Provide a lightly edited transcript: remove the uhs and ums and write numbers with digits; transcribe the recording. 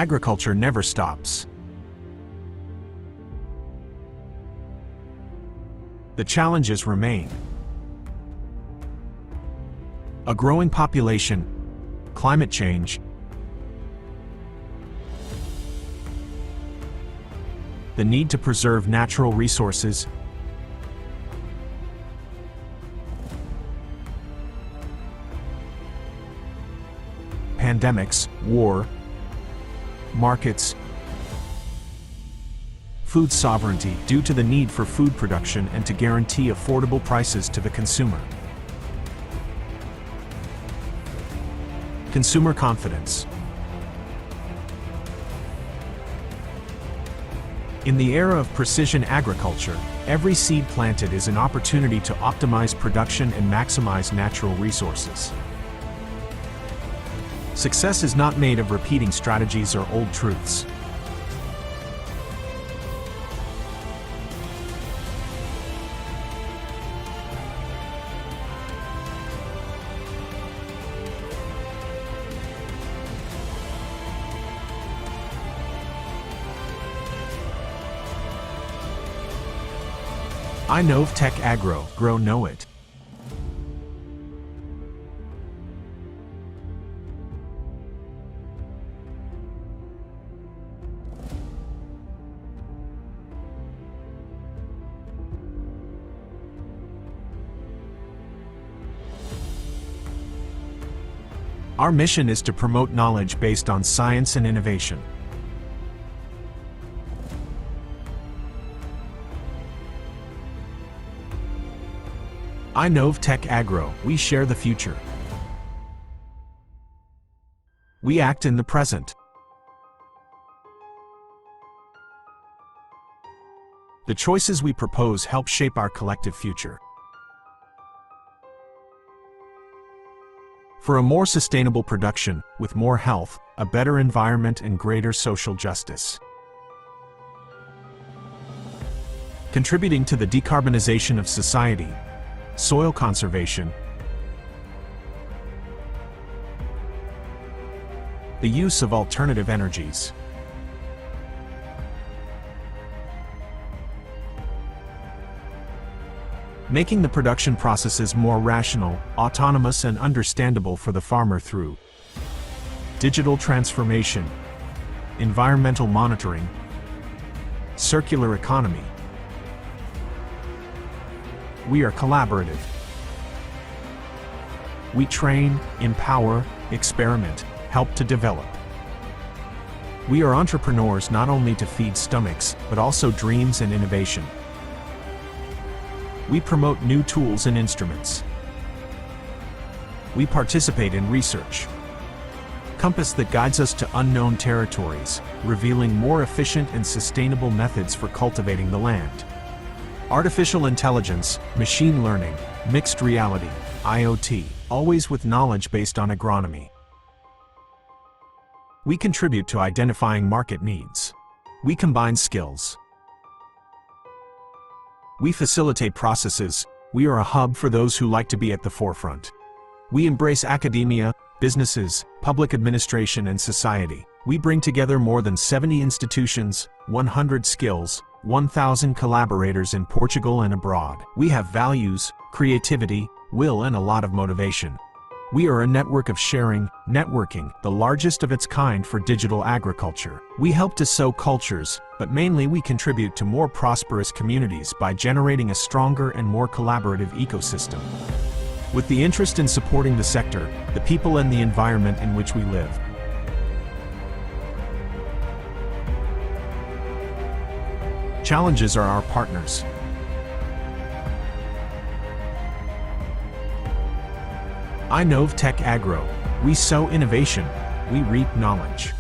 agriculture never stops. The challenges remain: a growing population, climate change, the need to preserve natural resources, pandemics, war, markets, food sovereignty due to the need for food production and to guarantee affordable prices to the consumer. Consumer confidence. In the era of precision agriculture, every seed planted is an opportunity to optimize production and maximize natural resources. Success is not made of repeating strategies or old truths. InovTechAgro, grow know it. Our mission is to promote knowledge based on science and innovation. InovTechAgro, we share the future. We act in the present. The choices we propose help shape our collective future. For a more sustainable production, with more health, a better environment and greater social justice. Contributing to the decarbonization of society, soil conservation, the use of alternative energies, making the production processes more rational, autonomous and understandable for the farmer through digital transformation, environmental monitoring, circular economy. We are collaborative. We train, empower, experiment, help to develop. We are entrepreneurs not only to feed stomachs, but also dreams and innovation. We promote new tools and instruments. We participate in research. Compass that guides us to unknown territories, revealing more efficient and sustainable methods for cultivating the land. Artificial intelligence, machine learning, mixed reality, IoT, always with knowledge based on agronomy. We contribute to identifying market needs. We combine skills. We facilitate processes. We are a hub for those who like to be at the forefront. We embrace academia, businesses, public administration and society. We bring together more than 70 institutions, 100 skills, 1,000 collaborators in Portugal and abroad. We have values, creativity, will and a lot of motivation. We are a network of sharing, networking, the largest of its kind for digital agriculture. We help to sow cultures, but mainly we contribute to more prosperous communities by generating a stronger and more collaborative ecosystem. With the interest in supporting the sector, the people and the environment in which we live. Challenges are our partners. InovTechAgro, we sow innovation, we reap knowledge.